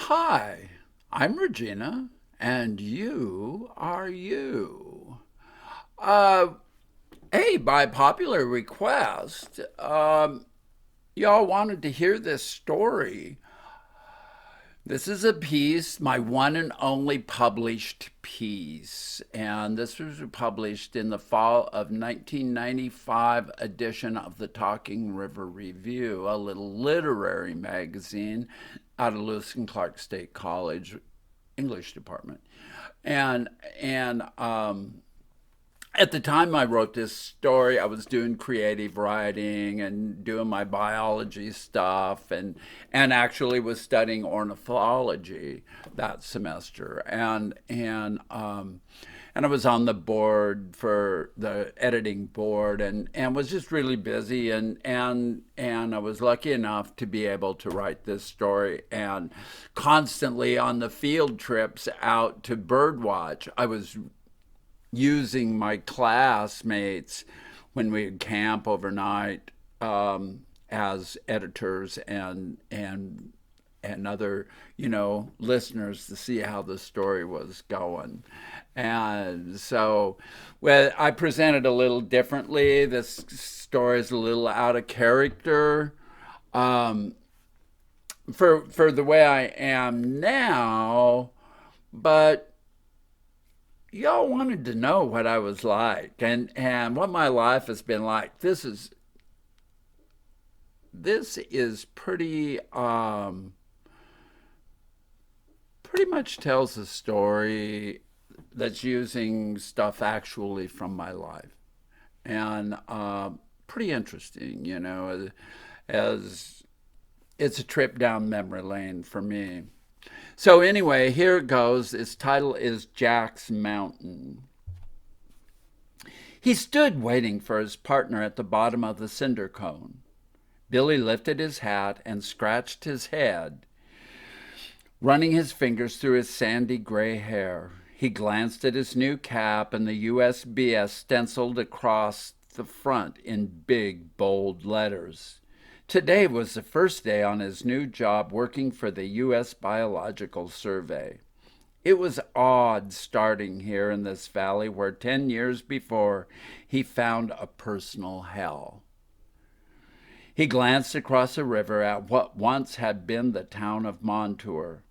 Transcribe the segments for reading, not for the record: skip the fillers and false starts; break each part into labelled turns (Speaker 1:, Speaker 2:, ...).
Speaker 1: Hi, I'm Regina, and you are you. Uh, hey, by popular request, y'all wanted to hear this story. This is a piece, my one and only published piece, and this was published in the fall of 1995 edition of the Talking River Review, a little literary magazine out of Lewis and Clark State College English department. And and at the time I wrote this story, I was doing creative writing and doing my biology stuff, and actually was studying ornithology that semester, and I was on the board for the editing board, and was just really busy, and I was lucky enough to be able to write this story, and constantly on the field trips out to birdwatch I was using my classmates when we would camp overnight, as editors and other listeners to see how the story was going. And so, well, I presented a little differently. This story is a little out of character, um, for the way I am now, but y'all wanted to know what I was like, and what my life has been like. This is pretty much tells a story that's using stuff actually from my life, and pretty interesting, as it's a trip down memory lane for me. So anyway, here it goes. Its title is Jack's Mountain. He stood waiting for his partner at the bottom of the cinder cone. Billy lifted his hat and scratched his head, running his fingers through his sandy gray hair. He glanced at his new cap and the USBS stenciled across the front in big, bold letters. Today was the first day on his new job working for the U.S. Biological Survey. It was odd starting here in this valley where 10 years before he found a personal hell. He glanced across the river at what once had been the town of Montour,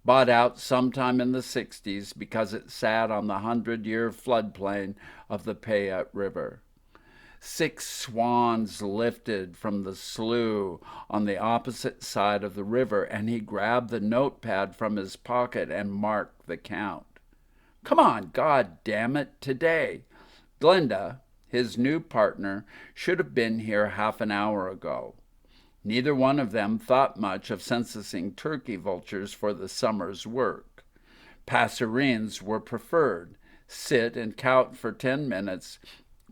Speaker 1: bought out sometime in the 60s because it sat on the 100-year floodplain of the Payette River. 6 swans lifted from the slough on the opposite side of the river, and he grabbed the notepad from his pocket and marked the count. Come on, God damn it, today. Glenda, his new partner, should have been here half an hour ago. Neither one of them thought much of censusing turkey vultures for the summer's work. Passerines were preferred. Sit and count for 10 minutes,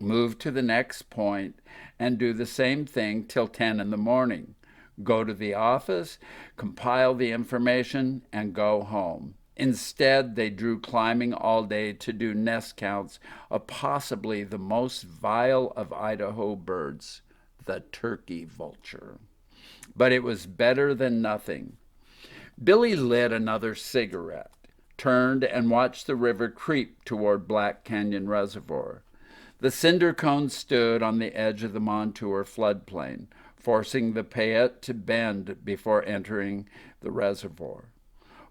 Speaker 1: move to the next point, and do the same thing till 10 in the morning. Go to the office, compile the information, and go home. Instead, they drew climbing all day to do nest counts of possibly the most vile of Idaho birds, the turkey vulture. But it was better than nothing. Billy lit another cigarette, turned and watched the river creep toward Black Canyon Reservoir. The cinder cone stood on the edge of the Montour floodplain, forcing the Payette to bend before entering the reservoir.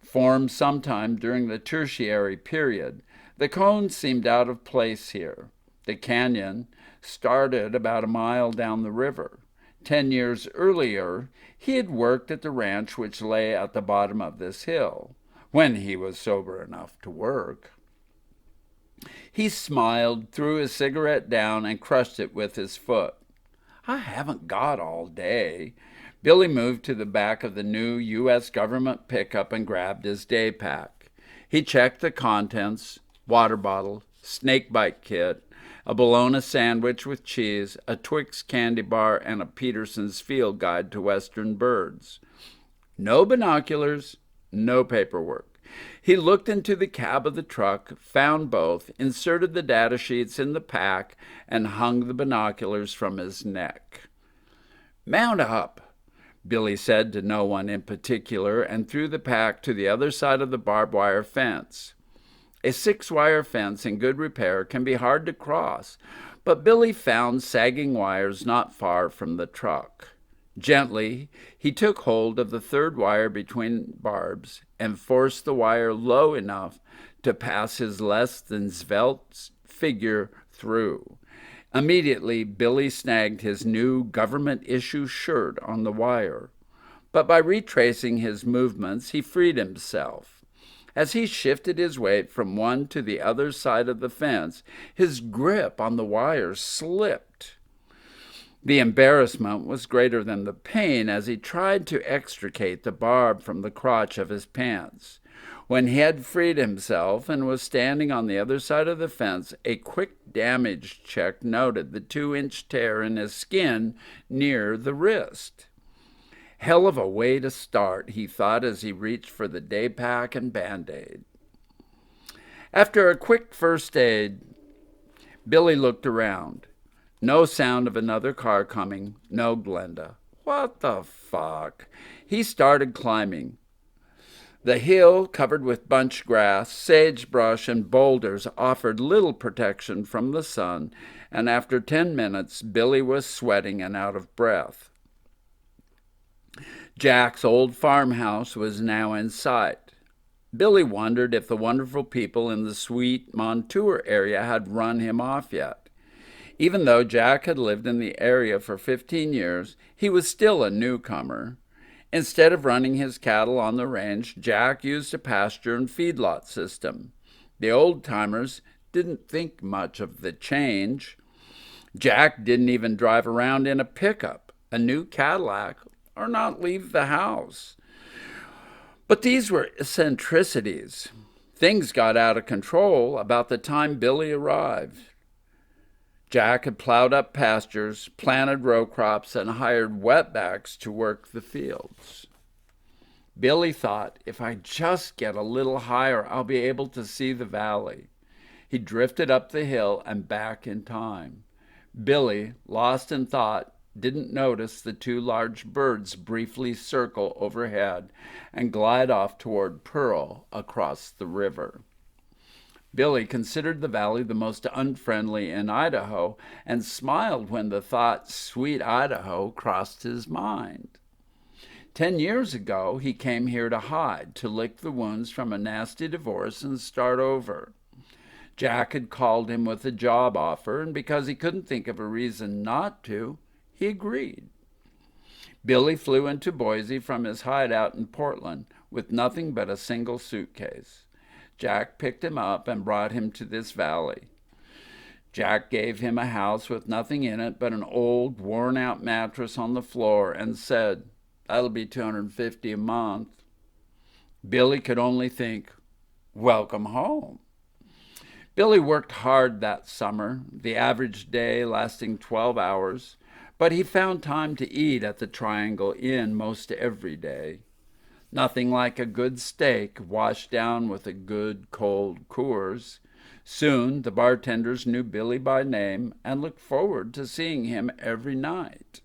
Speaker 1: Formed sometime during the Tertiary period, the cone seemed out of place here. The canyon started about a mile down the river. 10 years earlier, he had worked at the ranch which lay at the bottom of this hill, when he was sober enough to work. He smiled, threw his cigarette down, and crushed it with his foot. I haven't got all day. Billy moved to the back of the new U.S. government pickup and grabbed his day pack. He checked the contents, water bottle, snakebite kit, a bologna sandwich with cheese, a Twix candy bar, and a Peterson's Field Guide to Western Birds. No binoculars, no paperwork. He looked into the cab of the truck, found both, inserted the data sheets in the pack, and hung the binoculars from his neck. "Mount up," Billy said to no one in particular, and threw the pack to the other side of the barbed wire fence. A 6-wire fence in good repair can be hard to cross, but Billy found sagging wires not far from the truck. Gently, he took hold of the 3rd wire between barbs and forced the wire low enough to pass his less than svelte figure through. Immediately, Billy snagged his new government-issue shirt on the wire. But by retracing his movements, he freed himself. As he shifted his weight from one to the other side of the fence, his grip on the wire slipped. The embarrassment was greater than the pain as he tried to extricate the barb from the crotch of his pants. When he had freed himself and was standing on the other side of the fence, a quick damage check noted the 2-inch tear in his skin near the wrist. Hell of a way to start, he thought as he reached for the day pack and Band-Aid. After a quick first aid, Billy looked around. No sound of another car coming, no Glenda. What the fuck? He started climbing. The hill, covered with bunch grass, sagebrush, and boulders, offered little protection from the sun, and after 10 minutes, Billy was sweating and out of breath. Jack's old farmhouse was now in sight. Billy wondered if the wonderful people in the sweet Montour area had run him off yet. Even though Jack had lived in the area for 15 years, he was still a newcomer. Instead of running his cattle on the range, Jack used a pasture and feedlot system. The old-timers didn't think much of the change. Jack didn't even drive around in a pickup, a new Cadillac, or not leave the house. But these were eccentricities. Things got out of control about the time Billy arrived. Jack had plowed up pastures, planted row crops, and hired wetbacks to work the fields. Billy thought, if I just get a little higher, I'll be able to see the valley. He drifted up the hill and back in time. Billy, lost in thought, didn't notice the 2 large birds briefly circle overhead and glide off toward Pearl across the river. Billy considered the valley the most unfriendly in Idaho and smiled when the thought, sweet Idaho, crossed his mind. 10 years ago, he came here to hide, to lick the wounds from a nasty divorce and start over. Jack had called him with a job offer, and because he couldn't think of a reason not to, he agreed. Billy flew into Boise from his hideout in Portland with nothing but a single suitcase. Jack picked him up and brought him to this valley. Jack gave him a house with nothing in it but an old, worn-out mattress on the floor and said, "That'll be $250 a month." Billy could only think, welcome home. Billy worked hard that summer, the average day lasting 12 hours, but he found time to eat at the Triangle Inn most every day. Nothing like a good steak washed down with a good cold Coors. Soon the bartenders knew Billy by name and looked forward to seeing him every night.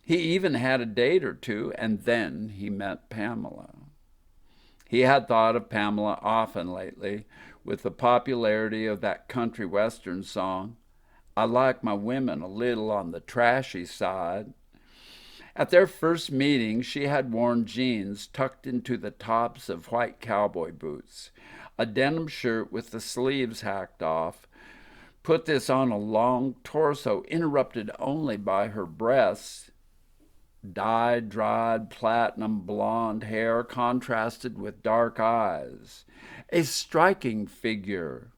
Speaker 1: He even had a date or two, and then he met Pamela. He had thought of Pamela often lately, with the popularity of that country western song, "I like my women a little on the trashy side." At their first meeting, she had worn jeans tucked into the tops of white cowboy boots, a denim shirt with the sleeves hacked off, put this on a long torso interrupted only by her breasts. Dyed, dried, platinum blonde hair contrasted with dark eyes. A striking figure.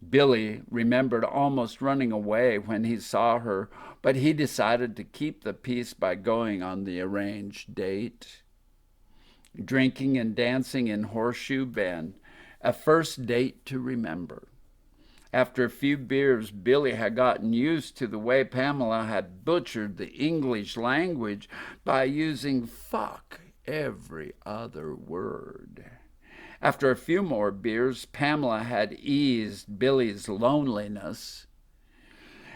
Speaker 1: Billy remembered almost running away when he saw her, but he decided to keep the peace by going on the arranged date. Drinking and dancing in Horseshoe Bend, a first date to remember. After a few beers, Billy had gotten used to the way Pamela had butchered the English language by using fuck every other word. After a few more beers, Pamela had eased Billy's loneliness,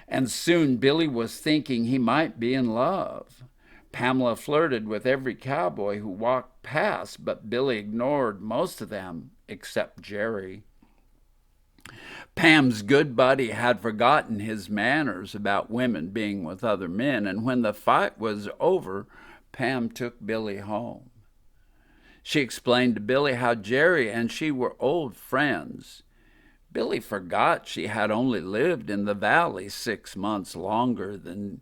Speaker 1: and soon Billy was thinking he might be in love. Pamela flirted with every cowboy who walked past, but Billy ignored most of them except Jerry. Pam's good buddy had forgotten his manners about women being with other men, and when the fight was over, Pam took Billy home. She explained to Billy how Jerry and she were old friends. Billy forgot she had only lived in the valley 6 months longer than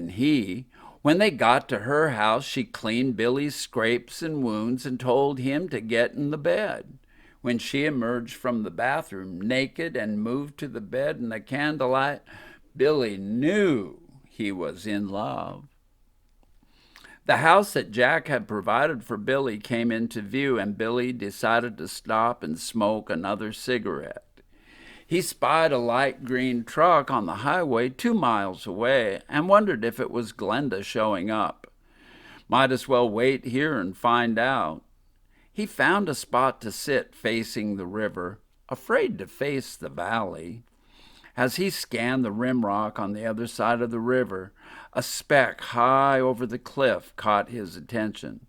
Speaker 1: he. When they got to her house, she cleaned Billy's scrapes and wounds and told him to get in the bed. When she emerged from the bathroom naked and moved to the bed in the candlelight, Billy knew he was in love. The house that Jack had provided for Billy came into view, and Billy decided to stop and smoke another cigarette. He spied a light green truck on the highway 2 miles away and wondered if it was Glenda showing up. Might as well wait here and find out. He found a spot to sit facing the river, afraid to face the valley. As he scanned the rim rock on the other side of the river, a speck high over the cliff caught his attention.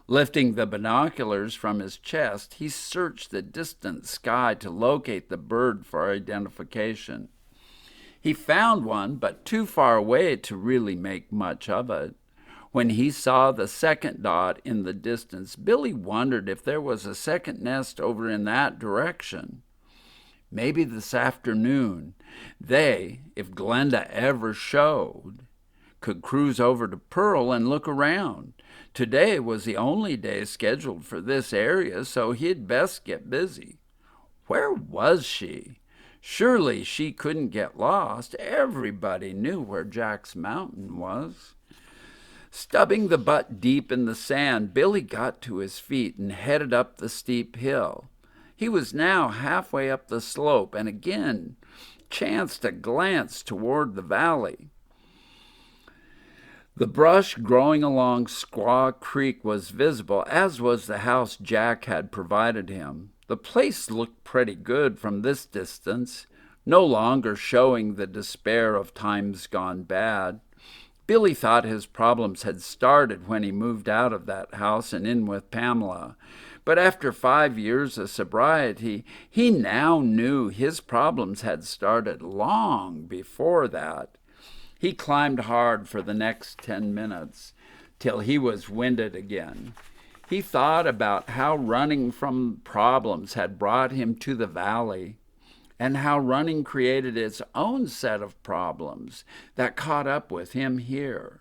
Speaker 1: Lifting the binoculars from his chest, he searched the distant sky to locate the bird for identification. He found one, but too far away to really make much of it. When he saw the second dot in the distance, Billy wondered if there was a second nest over in that direction. Maybe this afternoon, they, if Glenda ever showed, could cruise over to Pearl and look around. Today was the only day scheduled for this area, so he'd best get busy. Where was she? Surely she couldn't get lost. Everybody knew where Jack's Mountain was. Stubbing the butt deep in the sand, Billy got to his feet and headed up the steep hill. He was now halfway up the slope and again chanced a glance toward the valley. The brush growing along Squaw Creek was visible, as was the house Jack had provided him. The place looked pretty good from this distance, no longer showing the despair of times gone bad. Billy thought his problems had started when he moved out of that house and in with Pamela. But after 5 years of sobriety, he now knew his problems had started long before that. He climbed hard for the next 10 minutes till he was winded again. He thought about how running from problems had brought him to the valley, and how running created its own set of problems that caught up with him here.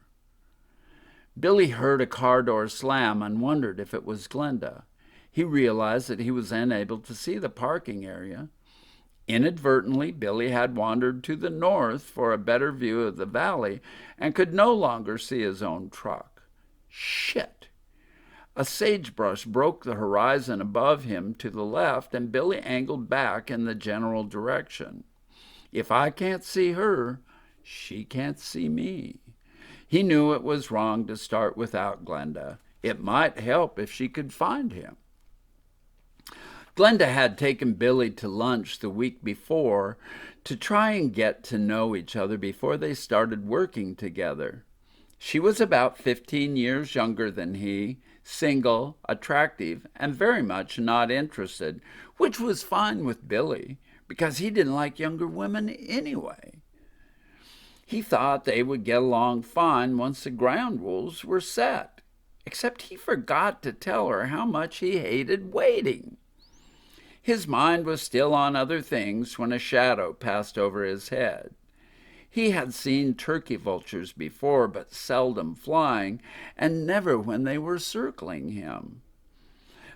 Speaker 1: Billy heard a car door slam and wondered if it was Glenda. He realized that he was unable to see the parking area. Inadvertently, Billy had wandered to the north for a better view of the valley and could no longer see his own truck. Shit! A sagebrush broke the horizon above him to the left, and Billy angled back in the general direction. If I can't see her, she can't see me. He knew it was wrong to start without Glenda. It might help if she could find him. Glenda had taken Billy to lunch the week before to try and get to know each other before they started working together. She was about 15 years younger than he, single, attractive, and very much not interested, which was fine with Billy, because he didn't like younger women anyway. He thought they would get along fine once the ground rules were set, except he forgot to tell her how much he hated waiting. His mind was still on other things when a shadow passed over his head. He had seen turkey vultures before, but seldom flying, and never when they were circling him.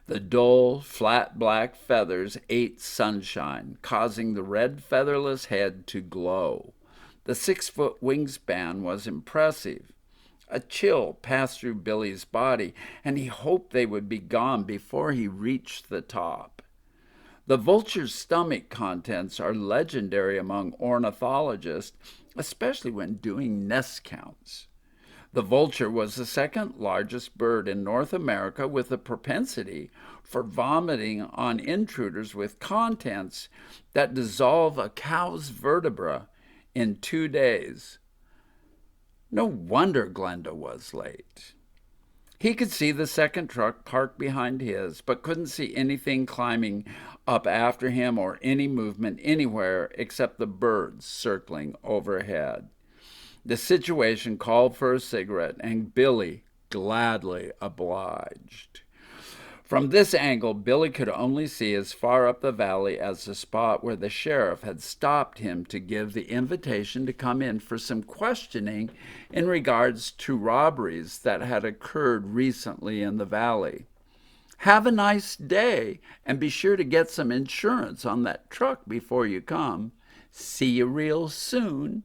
Speaker 1: The dull, flat black feathers ate sunshine, causing the red featherless head to glow. The 6-foot wingspan was impressive. A chill passed through Billy's body, and he hoped they would be gone before he reached the top. The vulture's stomach contents are legendary among ornithologists, especially when doing nest counts. The vulture was the second largest bird in North America with a propensity for vomiting on intruders with contents that dissolve a cow's vertebra in 2 days. No wonder Glenda was late. He could see the second truck parked behind his, but couldn't see anything climbing up after him or any movement anywhere except the birds circling overhead. The situation called for a cigarette, and Billy gladly obliged. From this angle, Billy could only see as far up the valley as the spot where the sheriff had stopped him to give the invitation to come in for some questioning in regards to robberies that had occurred recently in the valley. Have a nice day, and be sure to get some insurance on that truck before you come. See you real soon.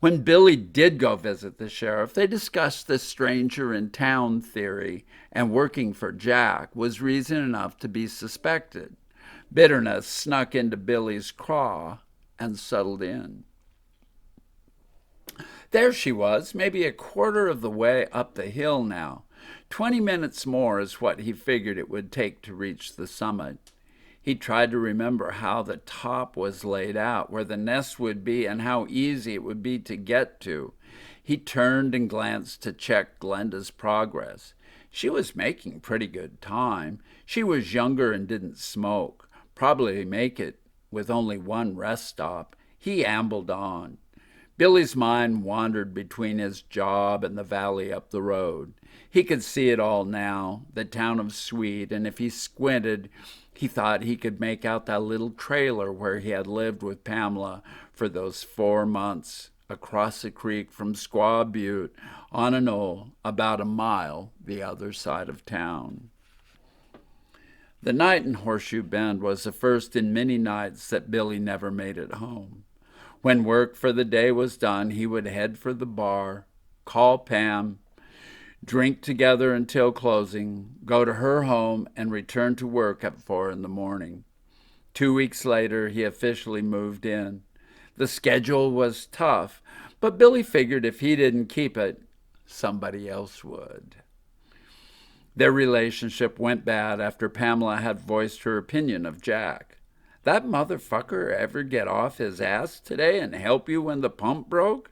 Speaker 1: When Billy did go visit the sheriff, they discussed the stranger in town theory, and working for Jack was reason enough to be suspected. Bitterness snuck into Billy's craw and settled in. There she was, maybe a quarter of the way up the hill now. 20 minutes more is what he figured it would take to reach the summit. He tried to remember how the top was laid out, where the nest would be, and how easy it would be to get to. He turned and glanced to check Glenda's progress. She was making pretty good time. She was younger and didn't smoke. Probably make it with only one rest stop. He ambled on. Billy's mind wandered between his job and the valley up the road. He could see it all now, the town of Sweet, and if he squinted, he thought he could make out that little trailer where he had lived with Pamela for those 4 months, across the creek from Squaw Butte on a knoll about a mile the other side of town. The night in Horseshoe Bend was the first in many nights that Billy never made it home. When work for the day was done, he would head for the bar, call Pam, drink together until closing, go to her home, and return to work at 4 in the morning. 2 weeks later, he officially moved in. The schedule was tough, but Billy figured if he didn't keep it, somebody else would. Their relationship went bad after Pamela had voiced her opinion of Jack. That motherfucker ever get off his ass today and help you when the pump broke?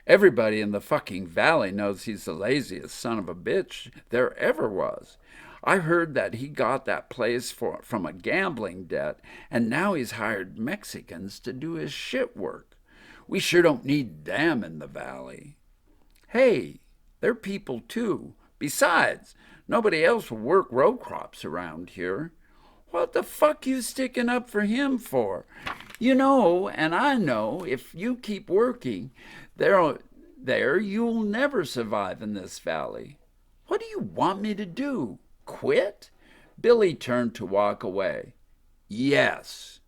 Speaker 1: Everybody in the fucking valley knows he's the laziest son of a bitch there ever was. I heard that he got that place from a gambling debt, and now he's hired Mexicans to do his shit work. We sure don't need them in the valley. Hey, they're people too. Besides, nobody else will work row crops around here. What the fuck you sticking up for him for? You know, and I know, if you keep working there, you'll never survive in this valley. What do you want me to do? Quit? Billy turned to walk away. Yes.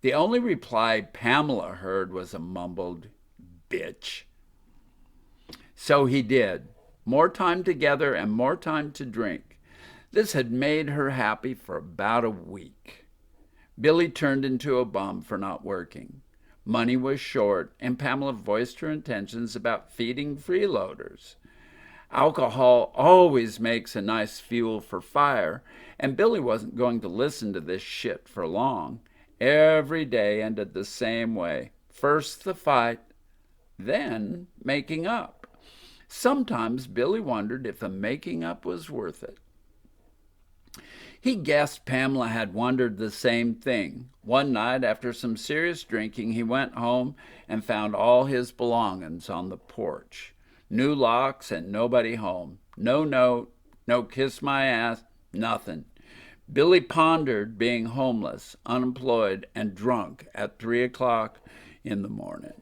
Speaker 1: The only reply Pamela heard was a mumbled, bitch. So he did. More time together and more time to drink. This had made her happy for about a week. Billy turned into a bum for not working. Money was short, and Pamela voiced her intentions about feeding freeloaders. Alcohol always makes a nice fuel for fire, and Billy wasn't going to listen to this shit for long. Every day ended the same way. First the fight, then making up. Sometimes Billy wondered if the making up was worth it. He guessed Pamela had wondered the same thing. One night, after some serious drinking, he went home and found all his belongings on the porch. New locks and nobody home. No note, no kiss my ass, nothing. Billy pondered being homeless, unemployed, and drunk at 3 o'clock in the morning.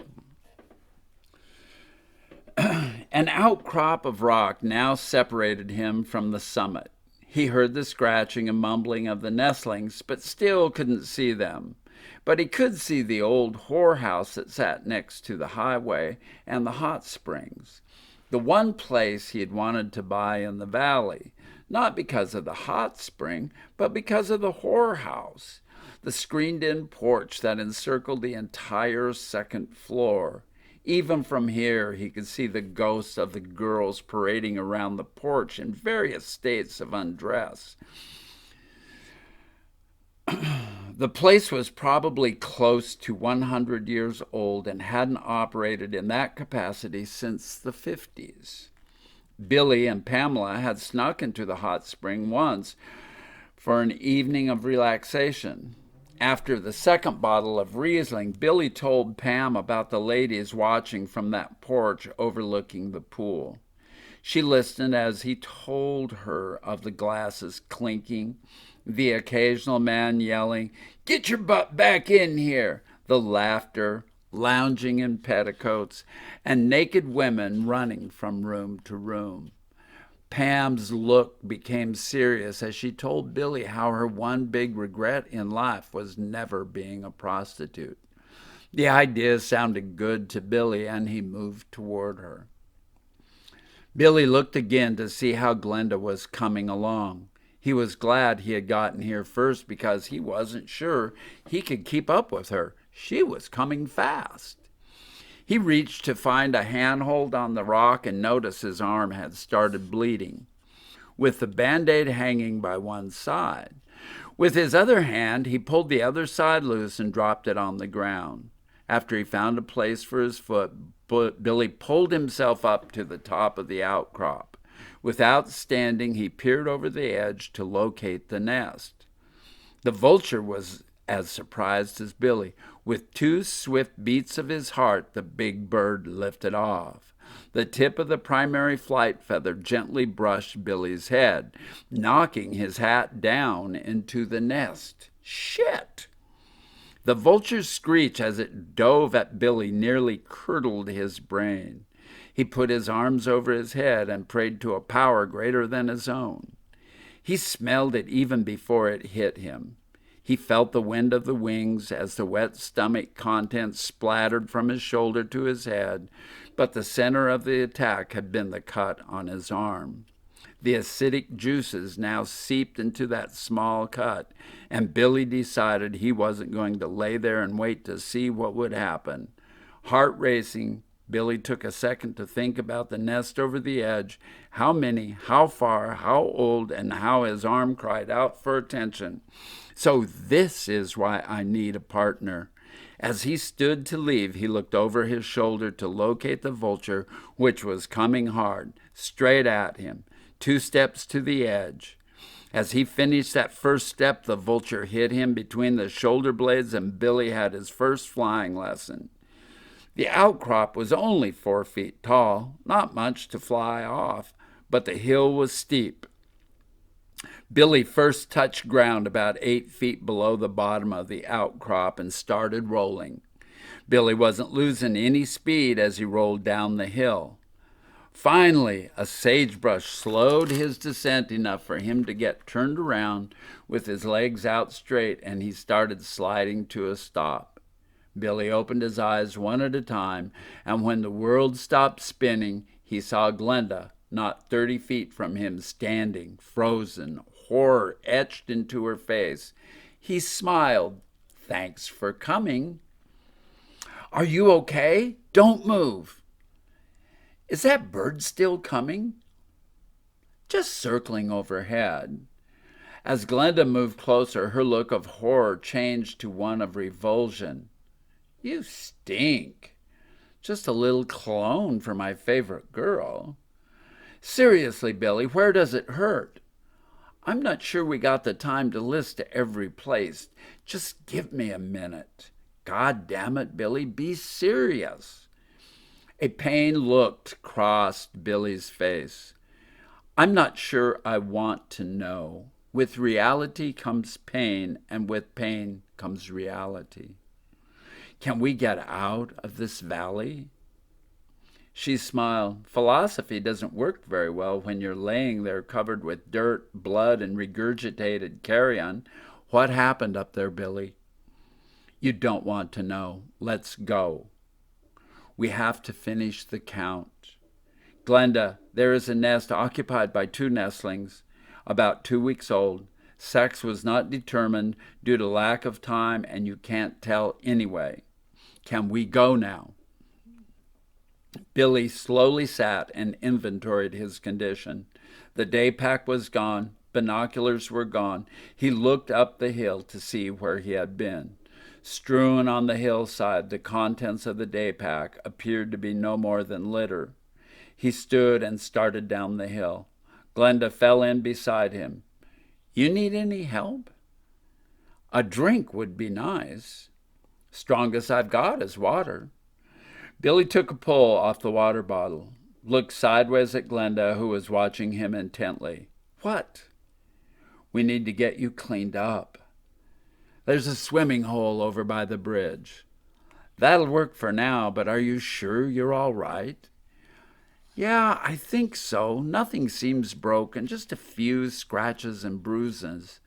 Speaker 1: An outcrop of rock now separated him from the summit. He heard the scratching and mumbling of the nestlings, but still couldn't see them. But he could see the old whorehouse that sat next to the highway and the hot springs. the one place he had wanted to buy in the valley, not because of the hot spring, but because of the whorehouse, the screened-in porch that encircled the entire second floor. Even from here, he could see the ghosts of the girls parading around the porch in various states of undress. The place was probably close to 100 years old and hadn't operated in that capacity since the 50s. Billy and Pamela had snuck into the hot spring once for an evening of relaxation. After the second bottle of Riesling, Billy told Pam about the ladies watching from that porch overlooking the pool. She listened as he told her of the glasses clinking, the occasional man yelling, "Get your butt back in here!" the laughter, lounging in petticoats, and naked women running from room to room. Pam's look became serious as she told Billy how her one big regret in life was never being a prostitute. The idea sounded good to Billy, and he moved toward her. Billy looked again to see how Glenda was coming along. He was glad he had gotten here first because he wasn't sure he could keep up with her. She was coming fast. He reached to find a handhold on the rock and noticed his arm had started bleeding, with the Band-Aid hanging by one side. With his other hand, he pulled the other side loose and dropped it on the ground. After he found a place for his foot, Billy pulled himself up to the top of the outcrop. Without standing, he peered over the edge to locate the nest. The vulture was as surprised as Billy. With two swift beats of his heart, the big bird lifted off. The tip of the primary flight feather gently brushed Billy's head, knocking his hat down into the nest. Shit! The vulture's screech as it dove at Billy nearly curdled his brain. He put his arms over his head and prayed to a power greater than his own. He smelled it even before it hit him. He felt the wind of the wings as the wet stomach contents splattered from his shoulder to his head, but the center of the attack had been the cut on his arm. The acidic juices now seeped into that small cut, and Billy decided he wasn't going to lay there and wait to see what would happen. Heart racing, Billy took a second to think about the nest over the edge, how many, how far, how old, and how his arm cried out for attention. So this is why I need a partner. As he stood to leave, he looked over his shoulder to locate the vulture, which was coming hard, straight at him, 2 steps to the edge. As he finished that first step, the vulture hit him between the shoulder blades, and Billy had his first flying lesson. The outcrop was only 4 feet tall, not much to fly off, but the hill was steep. Billy first touched ground about 8 feet below the bottom of the outcrop and started rolling. Billy wasn't losing any speed as he rolled down the hill. Finally, a sagebrush slowed his descent enough for him to get turned around with his legs out straight, and he started sliding to a stop. Billy opened his eyes one at a time, and when the world stopped spinning, he saw Glenda, not 30 feet from him, standing, frozen, horror etched into her face. He smiled. "Thanks for coming." "Are you okay? Don't move." "Is that bird still coming?" "Just circling overhead." As Glenda moved closer, her look of horror changed to one of revulsion. "You stink. Just a little cologne for my favorite girl." "Seriously, Billy, where does it hurt?" "I'm not sure we got the time to list every place. Just give me a minute." "God damn it, Billy, be serious." A pain look crossed Billy's face. "I'm not sure I want to know. With reality comes pain, and with pain comes reality. Can we get out of this valley?" She smiled. "Philosophy doesn't work very well when you're laying there covered with dirt, blood, and regurgitated carrion. What happened up there, Billy?" "You don't want to know. Let's go." "We have to finish the count." Glenda, there is a nest occupied by 2 nestlings, about 2 weeks old. Sex was not determined due to lack of time, and you can't tell anyway. Can we go now? Billy slowly sat and inventoried his condition. The day pack was gone. Binoculars were gone. He looked up the hill to see where he had been. Strewn on the hillside, the contents of the day pack appeared to be no more than litter. He stood and started down the hill. Glenda fell in beside him. You need any help? A drink would be nice. Strongest I've got is water. Billy took a pull off the water bottle, looked sideways at Glenda, who was watching him intently. What? We need to get you cleaned up. There's a swimming hole over by the bridge. That'll work for now, but are you sure you're all right? Yeah, I think so. Nothing seems broken, just a few scratches and bruises.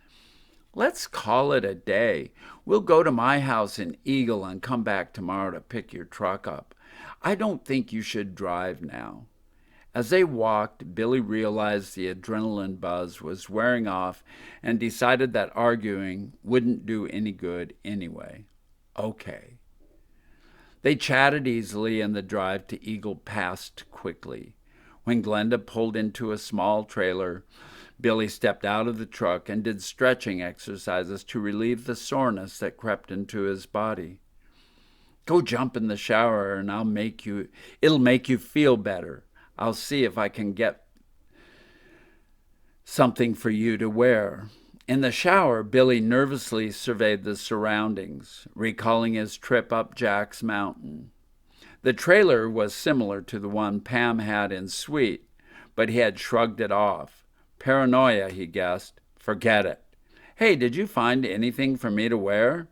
Speaker 1: Let's call it a day. We'll go to my house in Eagle and come back tomorrow to pick your truck up. I don't think you should drive now. As they walked, Billy realized the adrenaline buzz was wearing off and decided that arguing wouldn't do any good anyway. Okay. They chatted easily, and the drive to Eagle passed quickly. When Glenda pulled into a small trailer, Billy stepped out of the truck and did stretching exercises to relieve the soreness that crept into his body. Go jump in the shower and it'll make you feel better. I'll see if I can get something for you to wear. In the shower, Billy nervously surveyed the surroundings, recalling his trip up Jack's Mountain. The trailer was similar to the one Pam had in Sweet, but he had shrugged it off. Paranoia, he guessed. Forget it. Hey, did you find anything for me to wear?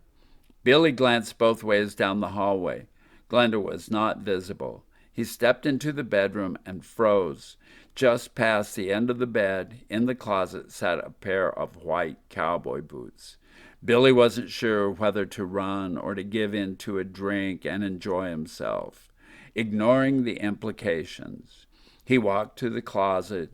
Speaker 1: Billy glanced both ways down the hallway. Glenda was not visible. He stepped into the bedroom and froze. Just past the end of the bed, in the closet, sat a pair of white cowboy boots. Billy wasn't sure whether to run or to give in to a drink and enjoy himself. Ignoring the implications, he walked to the closet,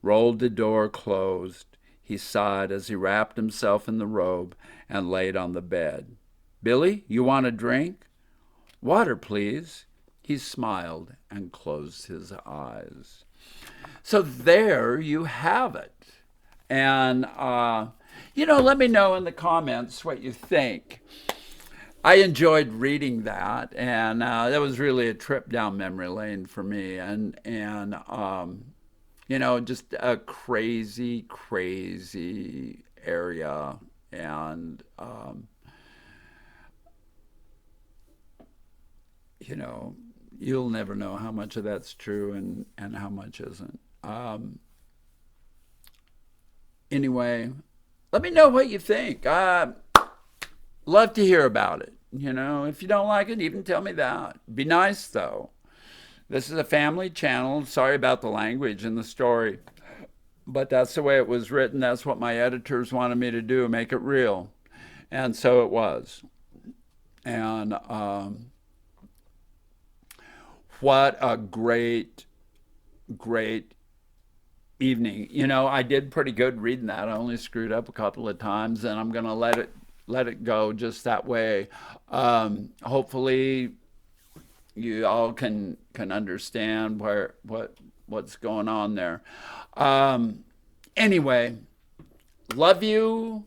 Speaker 1: rolled the door closed. He sighed as he wrapped himself in the robe and laid on the bed. Billy, you want a drink? Water, please. He smiled and closed his eyes. So there you have it. And, let me know in the comments what you think. I enjoyed reading that, and that was really a trip down memory lane for me. And just a crazy, crazy area. And, you'll never know how much of that's true and how much isn't. Anyway, let me know what you think. Love to hear about it. If you don't like it, even tell me that. Be nice, though. This is a family channel. Sorry about the language in the story, but that's the way it was written. That's what my editors wanted me to do, make it real. And so it was. And what a great, great evening. I did pretty good reading that. I only screwed up a couple of times, and I'm going to let it go just that way. Hopefully you all can understand what's going on there. Anyway, love you.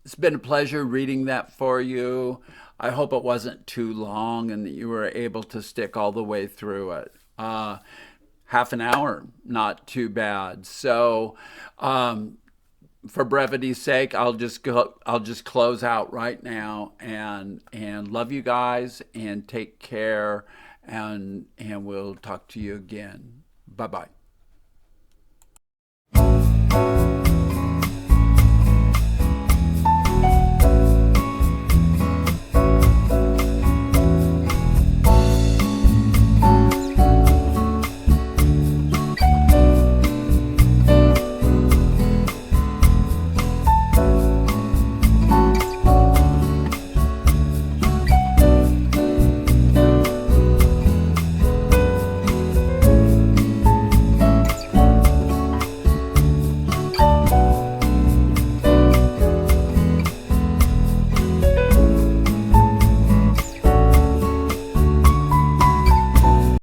Speaker 1: It's been a pleasure reading that for you. I hope it wasn't too long and that you were able to stick all the way through it. Half an hour, not too bad. So, for brevity's sake, I'll just close out right now and love you guys and take care, and we'll talk to you again. Bye-bye.